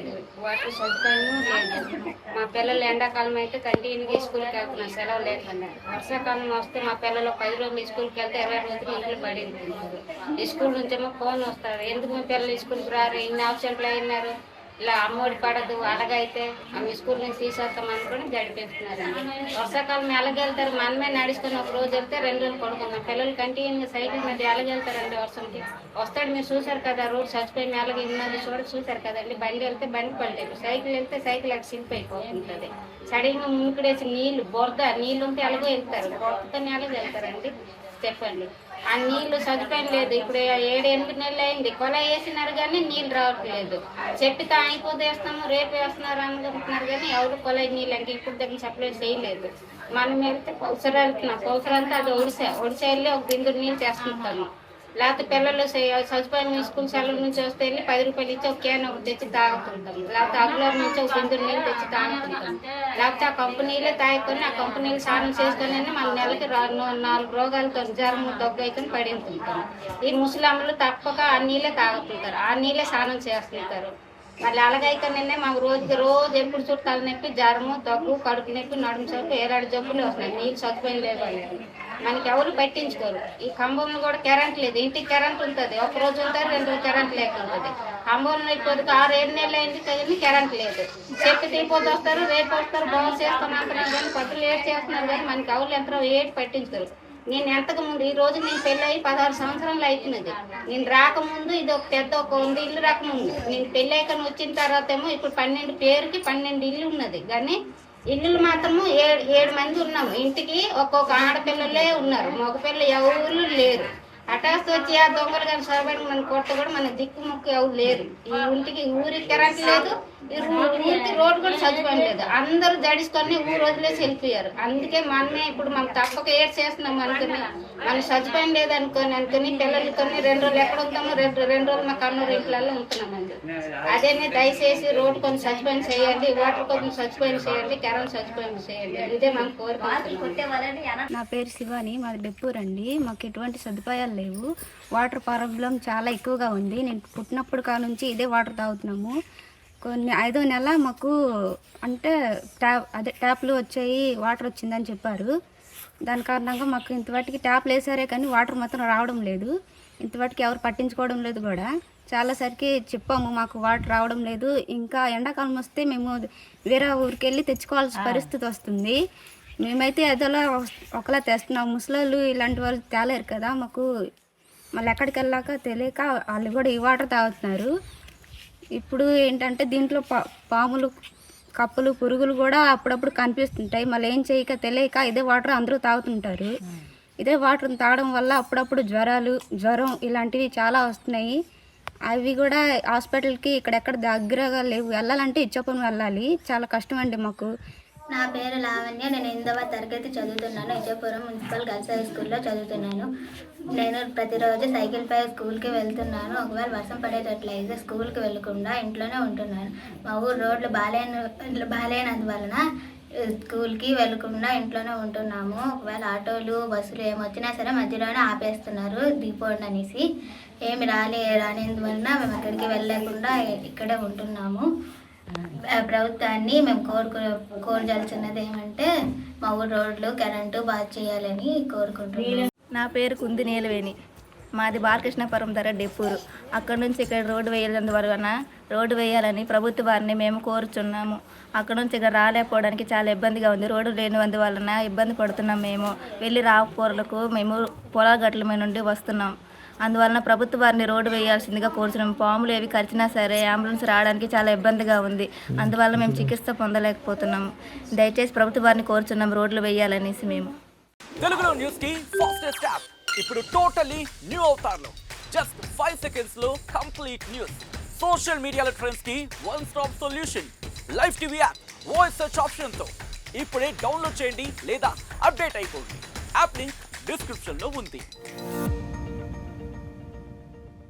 లేదు, వాటర్ సదుపాయం లేదు. మా పిల్లలు ఎండాకాలం అయితే కంటిన్యూగా స్కూల్కి వెళ్తున్నారు సెలవు లేకుండా. వర్షాకాలం వస్తే మా పిల్లలు 10 రోజులు స్కూల్కి వెళ్తే 20 రోజులు ఇంట్లో పడింది. స్కూల్ నుంచేమో ఫోన్ వస్తారు, ఎందుకు మీ పిల్లలు స్కూల్కి రారు, ఇన్ని ఆబ్సెంట్లు అయినారు, ఇలా అమ్మఒడి పడదు, అలాగైతే ఆమె స్కూల్ నుంచి తీసేస్తాం అనుకుని గడిపేస్తున్నారు. వర్షాకాలం ఎలాగెళ్తారు, మనమే నడుచుకుని ఒక రోజు వెళ్తే 2 రోజులు పడుకుందాం. పిల్లలు కంటిన్యూగా సైకిల్ మీద ఎలాగెళ్తారండి వర్షంకి? వస్తాడు, మీరు చూసారు కదా రోడ్ చచ్చిపోయిన ఎలాగ ఉన్నది చూసారు కదండి. బండి వెళ్తే బండి పడలేదు, సైకిల్ వెళ్తే సైకిల్ అక్కడ సిల్ప్ అయిపోతుంటుంది. సడన్గా మునుకుడేసి నీళ్లు బురద నీళ్ళు ఉంటే ఎలాగో వెళ్తారు, బురదతో ఎలాగో వెళ్తారండి చెప్పండి. ఆ నీళ్లు సదుపాయం లేదు. ఇప్పుడు 7-8 నెలలు అయింది, కొల వేసినారు కానీ నీళ్ళు రావట్లేదు. చెప్పితే అయిపోతే వేస్తాము రేపు వేస్తున్నారు అనుకుంటున్నారు కానీ ఎవరు కొల నీళ్ళు అంటే ఇప్పుడు దగ్గర సప్లై చేయలేదు. మనం వెళ్తే పౌసరు వెళ్తున్నాం, పౌసరు అంతా అది ఒడిశా వెళ్ళి ఒక బిందుడు నీళ్ళు తెస్తుంటాము. లేకపోతే పిల్లలు సదుపాయం స్కూల్ సెలవు నుంచి వస్తే వెళ్ళి 10 రూపాయలు ఇచ్చి ఒక క్యాన్ ఒకటి తెచ్చి తాగుతుంటాం. లేకపోతే అగ్గులూరు నుంచి ఒక బిందుడు నీళ్ళు తెచ్చి తాగుతుంటాం. లేకపోతే ఆ కంపెనీలే తాగుకొని ఆ కంపెనీలు స్నానం చేసుకొని మన నెలకి 4 రోగాలతో జ్వరం దగ్గు అయికొని పడింటుంటాం. ఈ ముసలాములు తప్పక ఆ నీళ్ళే తాగుతుంటారు, ఆ నీళ్ళే స్నానం చేస్తుంటారు. మళ్ళీ అలాగైతేనే మాకు రోజు ఎప్పుడు చుట్టూ తలనొప్పి, జ్వరము, దగ్గు, కడుపు నొప్పి, నడుము సొప్పు, ఏలాంటి జబ్బులు వస్తున్నాయి. నీళ్ళు సదుపాయం లేవలేదు, మనకి ఎవరు పట్టించుకోరు. ఈ ఖమ్మంలో కూడా కరెంట్ లేదు, ఇంటికి కరెంట్ ఉంటుంది, ఒక రోజు ఉంటారు 2 రోజులు కరెంట్ లేకుంటుంది. ఖమ్మంలో ఇప్పుడు 6-7 నెలలు అయింది కానీ కరెంట్ లేదు. చెప్పి తీపోతే వస్తారు, రేపు వస్తారు, బాగు చేస్తున్నారు కానీ పొద్దులు ఏడు చేస్తున్నారు కానీ మనకి ఎవరు ఎంతో ఏడు పట్టించుకోరు. నేను ఎంతకు ముందు ఈ రోజు నేను పెళ్ళి అయ్యి 16 సంవత్సరాలు అవుతున్నది. నేను రాకముందు ఇది ఒక పెద్ద ఒక ఇల్లు రాకముందు, నేను పెళ్ళి అయ్యాక వచ్చిన తర్వాత ఏమో ఇప్పుడు 12 పేరుకి 12 ఇల్లు ఉన్నది. కానీ ఇల్లులు మాత్రము 7 మంది ఉన్నాము. ఇంటికి ఒక్కొక్క ఆడపిల్లలే ఉన్నారు, మగపిల్లలు ఎవరు లేరు. హఠాస్తు వచ్చి ఆ దొంగలు కానీ సొరబడి మన కొట్ట కూడా మన దిక్కు ముక్కు ఎవరు లేరు. ఈ ఇంటికి ఊరికి కరెంట్ లేదు, ఈ ఊరికి రోడ్డు కూడా సదుపాయం లేదు. అందరూ జడుచుకొని ఊరు వదిలేసి వెళ్ళిపోయారు. అందుకే మనమే ఇప్పుడు మనం తప్పక ఏడ్ చేస్తున్నాం అనుకుని, మన సదుపాయం లేదనుకొని పిల్లలతో 2 రోజులు ఎక్కడ ఉంటామో 2 రోజులు మా కన్నూరు ఇంట్లలో ఉంటున్నామండి. అదేనే దయచేసి రోడ్డు కొంచెం సదుపాయం చేయండి, వాటర్ కొంచెం సదుపాయం చేయండి, కరెంట్ సదుపాయం చేయండి, ఇదే మన కోరిక. నా పేరు శివాని, మాది బెప్పూర్ అండి. మాకు ఎటువంటి సదుపాయాలు లేవు, వాటర్ ప్రాబ్లం చాలా ఎక్కువగా ఉంది. నేను పుట్టినప్పుడు కా నుంచి ఇదే వాటర్ తాగుతున్నాము. కొన్ని 5వ నెల మాకు అంటే ట్యాప్లు వచ్చాయి, వాటర్ వచ్చిందని చెప్పారు. దాని కారణంగా మాకు ఇంతవాటికి ట్యాప్లు వేసారే కానీ వాటర్ మాత్రం రావడం లేదు. ఇంతవాటికి ఎవరు పట్టించుకోవడం లేదు కూడా. చాలాసరికి చెప్పాము మాకు వాటర్ రావడం లేదు. ఇంకా ఎండాకాలం వస్తే మేము వేరే ఊరికి వెళ్ళి తెచ్చుకోవాల్సిన పరిస్థితి వస్తుంది. మేమైతే ఏదోలా ఒకలా తెస్తున్నాం, ముసలోళ్ళు ఇలాంటి వాళ్ళు తేలేరు కదా. మాకు మళ్ళీ ఎక్కడికి వెళ్ళాక తెలియక వాళ్ళు కూడా ఈ వాటర్ తాగుతున్నారు. ఇప్పుడు ఏంటంటే దీంట్లో పాములు, కప్పలు, పురుగులు కూడా అప్పుడప్పుడు కనిపిస్తుంటాయి. మళ్ళీ ఏం చేయక తెలియక ఇదే వాటర్ అందరూ తాగుతుంటారు. ఇదే వాటర్ తాగడం వల్ల అప్పుడప్పుడు జ్వరం ఇలాంటివి చాలా వస్తున్నాయి. అవి కూడా హాస్పిటల్కి ఇక్కడెక్కడ దగ్గరగా లేవు, వెళ్ళాలంటే ఇచ్చోపని వెళ్ళాలి. చాలా కష్టం అండి మాకు. నా పేరు లావణ్య, నేను 8వ తరగతి చదువుతున్నాను. ఇచ్చాపురం మున్సిపల్ గర్ల్స్ హై స్కూల్లో చదువుతున్నాను. నేను ప్రతిరోజు సైకిల్పై స్కూల్కి వెళ్తున్నాను. ఒకవేళ వర్షం పడేటట్లయితే స్కూల్కి వెళ్ళకుండా ఇంట్లోనే ఉంటున్నాను. మా ఊరు రోడ్లు బాగాలేనందువలన స్కూల్కి వెళ్ళకుండా ఇంట్లోనే ఉంటున్నాము. ఒకవేళ ఆటోలు, బస్సులు ఏమొచ్చినా సరే మధ్యలోనే ఆపేస్తున్నారు దిగిపోండి అనేసి. ఏమి రానిందువలన మేము ఎక్కడికి వెళ్ళకుండా ఇక్కడే ఉంటున్నాము. ప్రభుత్వాన్ని మేము కోరజాల్సినది ఏమంటే మా ఊరు రోడ్లు, కరెంటు బాగా చేయాలని కోరుకుంటున్నాను. నా పేరు కుంది నీలవేణి, మాది బాలకృష్ణపురం ధర డెప్పూరు. అక్కడ నుంచి ఇక్కడ రోడ్డు వేయాలందువలన రోడ్డు వేయాలని ప్రభుత్వాన్ని మేము కోరుచున్నాము. అక్కడ నుంచి ఇక్కడ రాలేకపోవడానికి చాలా ఇబ్బందిగా ఉంది. రోడ్డు లేనివందువలన ఇబ్బంది పడుతున్నాం. మేము వెళ్ళి రాకపోరలకు మేము పొలాగట్ల మీద నుండి వస్తున్నాం. అందువలన ప్రభుత్వాన్ని రోడ్డు వేయాల్సిందిగా కోరుచున్నాం. పాములు ఏవి కరిచినా సరే అంబులెన్స్ రావడానికి చాలా ఇబ్బందిగా ఉంది. అందువల్ల మేము చికిత్స పొందలేకపోతున్నాము. దయచేసి ప్రభుత్వాన్ని కోరుచున్నాం రోడ్లు వేయాలనేసి. మేము తెలుగులో న్యూస్ కి ఫాస్టెస్ట్ యాప్ ఇప్పుడు టోటల్లీ న్యూ అవతార్లో జస్ట్ 5 seconds లో కంప్లీట్ న్యూస్. సోషల్ మీడియాలో ట్రెండ్స్ కి one stop solution. Live TV app voice search option తో ఇప్పుడే డౌన్లోడ్ చేయండి లేదా అప్డేట్ అయిపోండి. యాప్ లింక్ డిస్క్రిప్షన్ లో ఉంది.